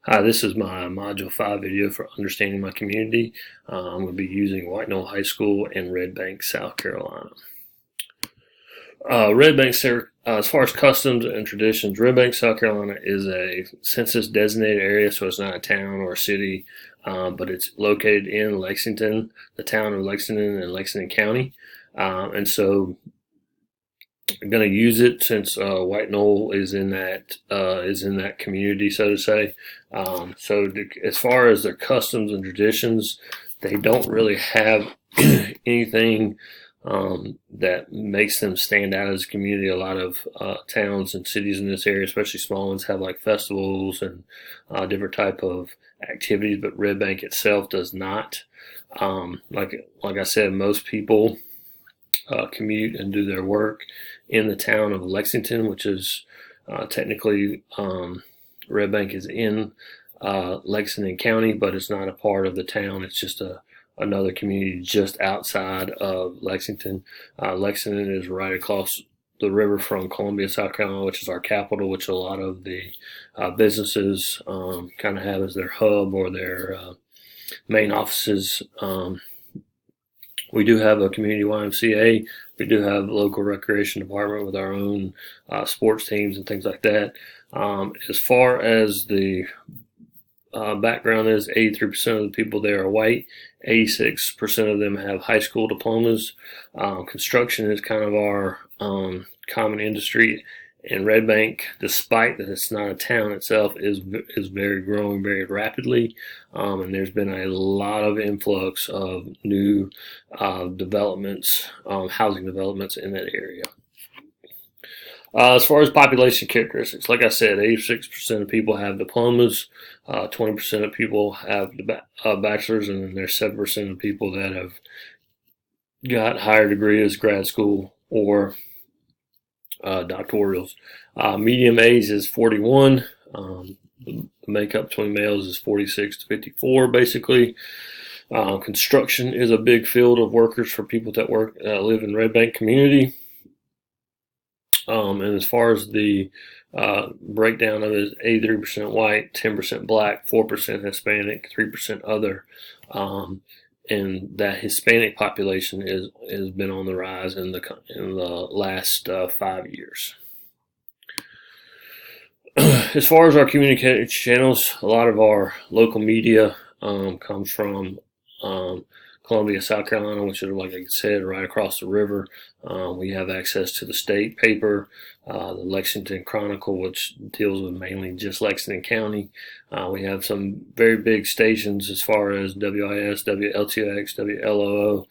Hi, this is my Module 5 video for understanding my community. I'm going to be using White Knoll High School in Red Bank, South Carolina. Red Bank, as far as customs and traditions, Red Bank, South Carolina is a census designated area, so it's not a town or a city, but it's located in Lexington, the town of Lexington and Lexington County. And so I'm going to use it since White Knoll is in that community, so to say. As far as their customs and traditions, they don't really have anything that makes them stand out as a community. A lot of towns and cities in this area, especially small ones, have like festivals and different type of activities, but Red Bank itself does not. Like I said, most people commute and do their work in the town of Lexington, which is technically Red Bank is in Lexington County, but it's not a part of the town. It's just another community just outside of Lexington. Lexington is right across the river from Columbia, South Carolina, which is our capital, which a lot of the businesses kind of have as their hub or their main offices. We do have a community YMCA. We do have a local recreation department with our own sports teams and things like that. As far as the background is, 83% of the people there are white. 86% of them have high school diplomas. Construction is kind of our common industry. And Red Bank, despite that it's not a town itself, is very growing very rapidly, and there's been a lot of influx of new developments, housing developments in that area. As far as population characteristics, like I said, 86% of people have diplomas, 20% of people have bachelors, and then there's 7% of people that have got higher degrees, grad school, or doctorals. Medium age is 41. The makeup between males is 46 to 54, basically. Construction is a big field of workers for people that live in Red Bank community. And as far as the breakdown of it, is 83% white, 10% black, 4% Hispanic, 3% other. And that Hispanic population has been on the rise in the last 5 years. As far as our communication channels, a lot of our local media comes from Columbia, South Carolina, which is, like I said, right across the river. We have access to the state paper, the Lexington Chronicle, which deals with mainly just Lexington County. We have some very big stations as far as WIS, WLTX, WLOO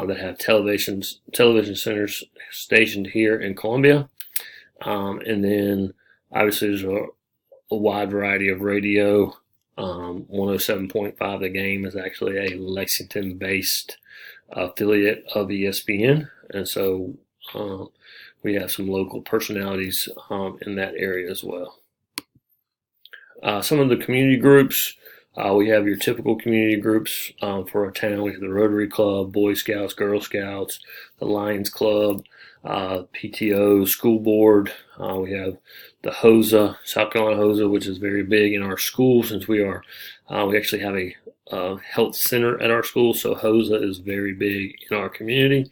that have television centers stationed here in Columbia. And then obviously there's a wide variety of radio. 107.5 The Game is actually a Lexington-based affiliate of ESPN, and so we have some local personalities in that area as well. Some of the community groups, we have your typical community groups for our town. We have the Rotary Club, Boy Scouts, Girl Scouts, the Lions Club, PTO, school board. We have the HOSA, South Carolina HOSA, which is very big in our school since we actually have a health center at our school, so HOSA is very big in our community.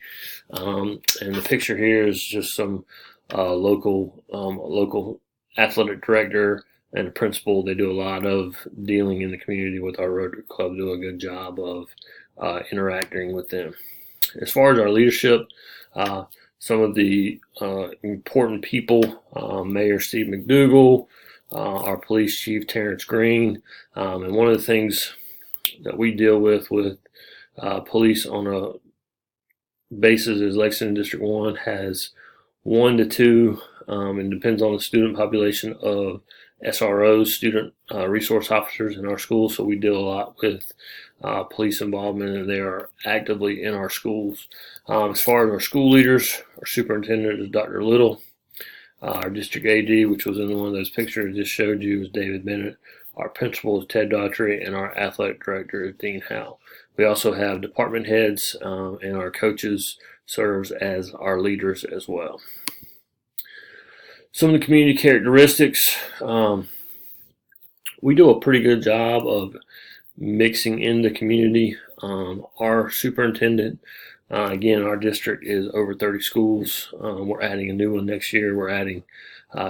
And the picture here is just some local athletic director and a principal. They do a lot of dealing in the community with our Rotary Club, do a good job of interacting with them. As far as our leadership, some of the important people, Mayor Steve McDougal, our police chief Terrence Green, and one of the things that we deal with police on a basis is Lexington District 1 has 1 to 2, and depends on the student population of SROs, student resource officers in our school. So we deal a lot with police involvement, and they are actively in our schools. As far as our school leaders, our superintendent is Dr. Little. Our district AD, which was in one of those pictures I just showed you, is David Bennett. Our principal is Ted Daughtry, and our athletic director is Dean Howe. We also have department heads, and our coaches serves as our leaders as well. Some of the community characteristics, we do a pretty good job of mixing in the community. Our superintendent, again, our district is over 30 schools. We're adding a new one next year. We're adding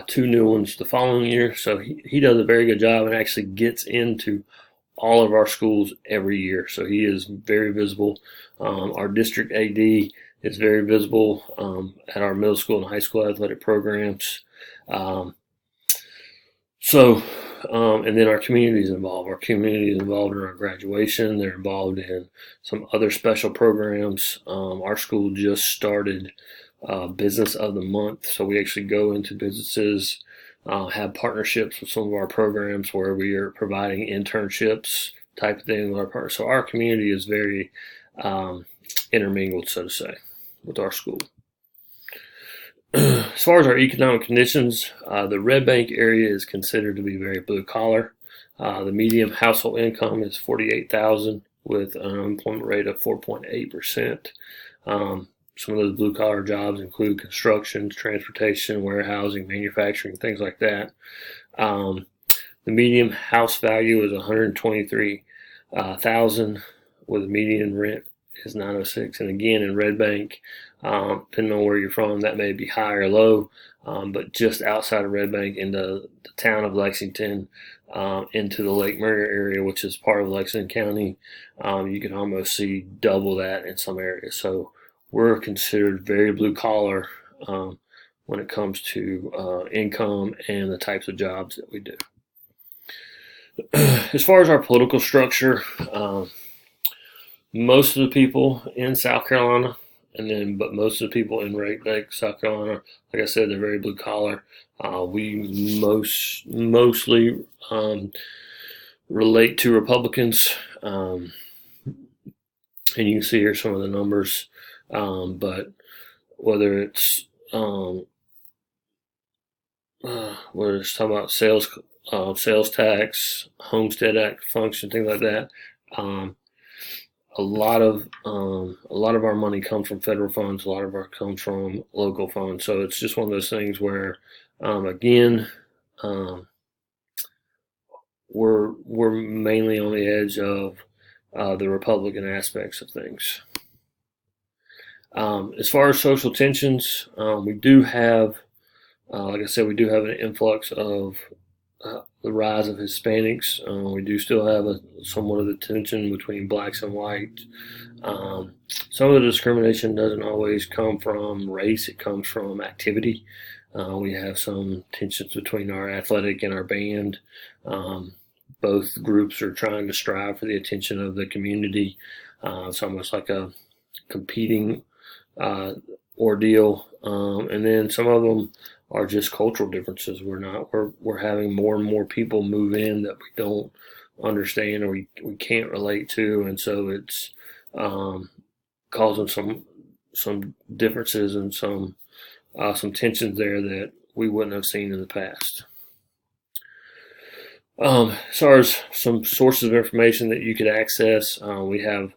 two new ones the following year. So he does a very good job and actually gets into all of our schools every year. So he is very visible. Our district AD is very visible at our middle school and high school athletic programs. Um, so, and then our community is involved. Our community is involved in our graduation. They're involved in some other special programs. Our school just started Business of the Month. So we actually go into businesses, have partnerships with some of our programs where we are providing internships type of thing with our partners. So our community is very intermingled, so to say, with our school. As far as our economic conditions, the Red Bank area is considered to be very blue collar. The median household income is $48,000 with an unemployment rate of 4.8%. Some of those blue collar jobs include construction, transportation, warehousing, manufacturing, things like that. The median house value is $123,000 with a median rent is $906. And again, in Red Bank, depending on where you're from, that may be high or low. But just outside of Red Bank, in the town of Lexington, into the Lake Murray area, which is part of Lexington County, you can almost see double that in some areas. So we're considered very blue collar when it comes to income and the types of jobs that we do. As far as our political structure, most of the people in South Carolina, but most of the people in Red Bank, South Carolina, like I said, they're very blue collar. We mostly relate to Republicans, and you can see here some of the numbers. But whether it's talking about sales tax, Homestead Act function, things like that. A lot of our money comes from federal funds. A lot of our comes from local funds. So it's just one of those things where, again, we're mainly on the edge of the Republican aspects of things. As far as social tensions, we do have, like I said, we do have an influx of the rise of Hispanics. We do still have somewhat of the tension between blacks and whites. Some of the discrimination doesn't always come from race. It comes from activity. We have some tensions between our athletic and our band. Both groups are trying to strive for the attention of the community. It's almost like a competing ordeal. And then some of them are just cultural differences. We're having more and more people move in that we don't understand or we can't relate to, and so it's causing some differences and some tensions there that we wouldn't have seen in the past. As far as some sources of information that you could access, we have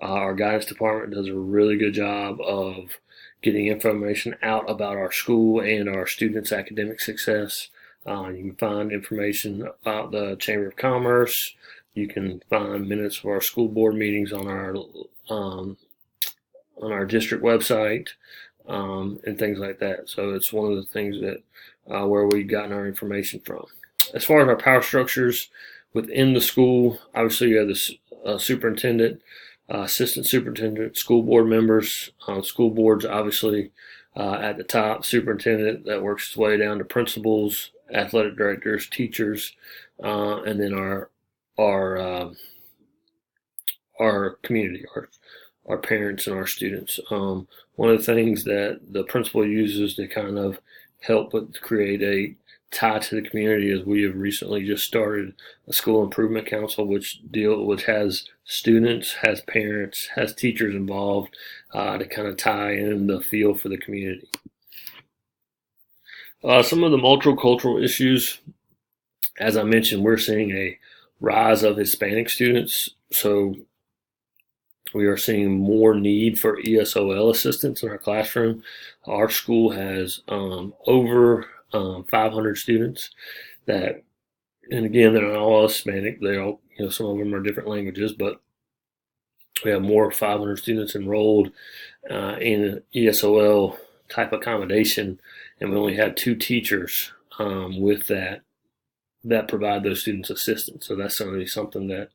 our guidance department does a really good job of getting information out about our school and our students' academic success. You can find information about the Chamber of Commerce. You can find minutes of our school board meetings on our district website, and things like that. So it's one of the things that where we've gotten our information from. As far as our power structures within the school, obviously you have the superintendent, assistant superintendent, school board members. School boards obviously at the top, superintendent that works its way down to principals, athletic directors, teachers, and then our community, our parents and our students. One of the things that the principal uses to kind of help create a tie to the community is we have recently just started a school improvement council, which has students, has parents, has teachers involved to kind of tie in the feel for the community. Some of the multicultural issues, as I mentioned, we're seeing a rise of Hispanic students, so we are seeing more need for ESOL assistance in our classroom. Our school has over 500 students that And again, they're not all Hispanic. They all, some of them are different languages, but we have more 500 students enrolled in an ESOL type accommodation, and we only had 2 teachers with that provide those students assistance. So that's going to be something that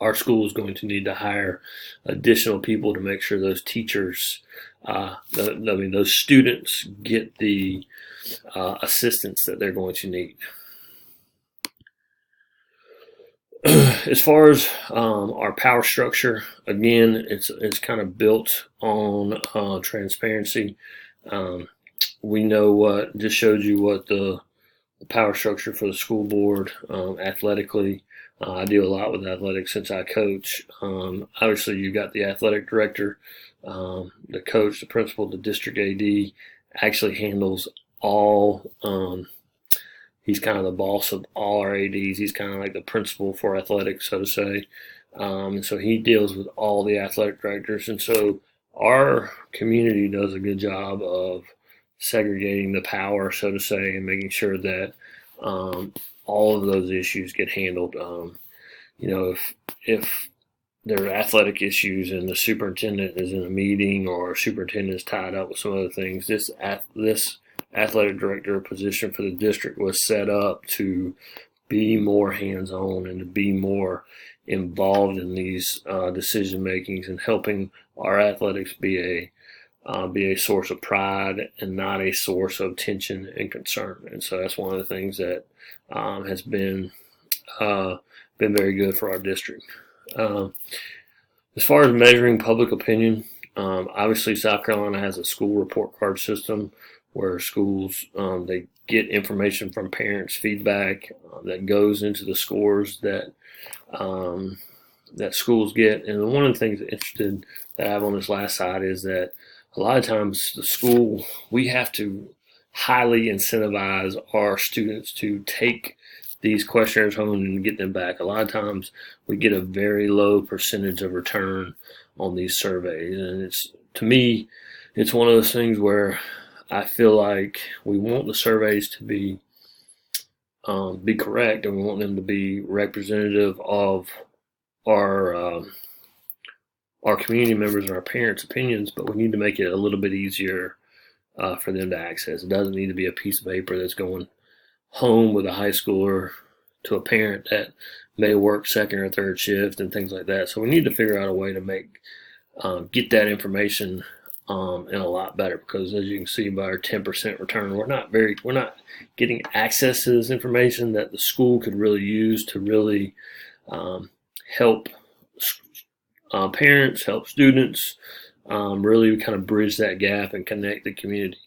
our school is going to need to hire additional people to make sure those teachers, those students get the assistance that they're going to need. As far as our power structure, again, it's kind of built on transparency. We know what, just showed you what the power structure for the school board athletically. I deal a lot with athletics since I coach. Obviously, you've got the athletic director, the coach, the principal, the district AD actually handles all. He's kind of the boss of all our ADs. He's kind of like the principal for athletics, so to say. And so he deals with all the athletic directors. And so our community does a good job of segregating the power, so to say, and making sure that all of those issues get handled. If there are athletic issues and the superintendent is in a meeting or superintendent is tied up with some other things, this athletic director position for the district was set up to be more hands-on and to be more involved in these decision makings and helping our athletics be a source of pride and not a source of tension and concern. And so that's one of the things that has been very good for our district. As far as measuring public opinion, obviously South Carolina has a school report card system where schools they get information from parents, feedback that goes into the scores that schools get. And one of the things that I have on this last slide is that a lot of times the school, we have to highly incentivize our students to take these questionnaires home and get them back. A lot of times we get a very low percentage of return on these surveys. And to me, it's one of those things where I feel like we want the surveys to be correct, and we want them to be representative of our community members and our parents' opinions, but we need to make it a little bit easier for them to access. It doesn't need to be a piece of paper that's going home with a high schooler to a parent that may work second or third shift and things like that. So we need to figure out a way to get that information in a lot better, because as you can see by our 10% return, we're not getting access to this information that the school could really use to really help parents, help students, really kind of bridge that gap and connect the community.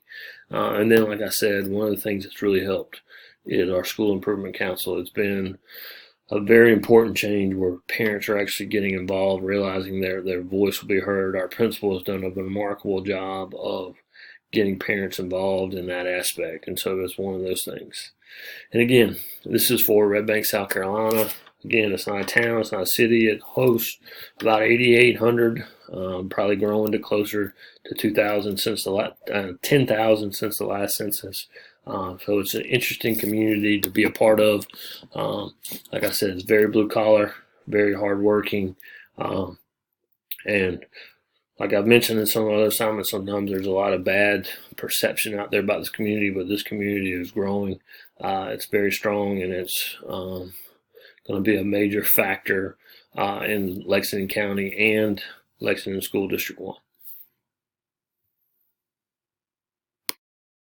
And then, like I said, one of the things that's really helped is our school improvement council. It's been a very important change where parents are actually getting involved, realizing their voice will be heard. Our principal has done a remarkable job of getting parents involved in that aspect. And so it's one of those things. And again, this is for Red Bank, South Carolina. Again, it's not a town, it's not a city. It hosts about 8,800, probably growing to closer to 2,000 since 10,000 since the last census. So it's an interesting community to be a part of. Like I said, it's very blue collar, very hardworking, and like I've mentioned in some other assignments, sometimes there's a lot of bad perception out there about this community, but this community is growing. It's very strong, and it's going to be a major factor in Lexington County and Lexington School District 1.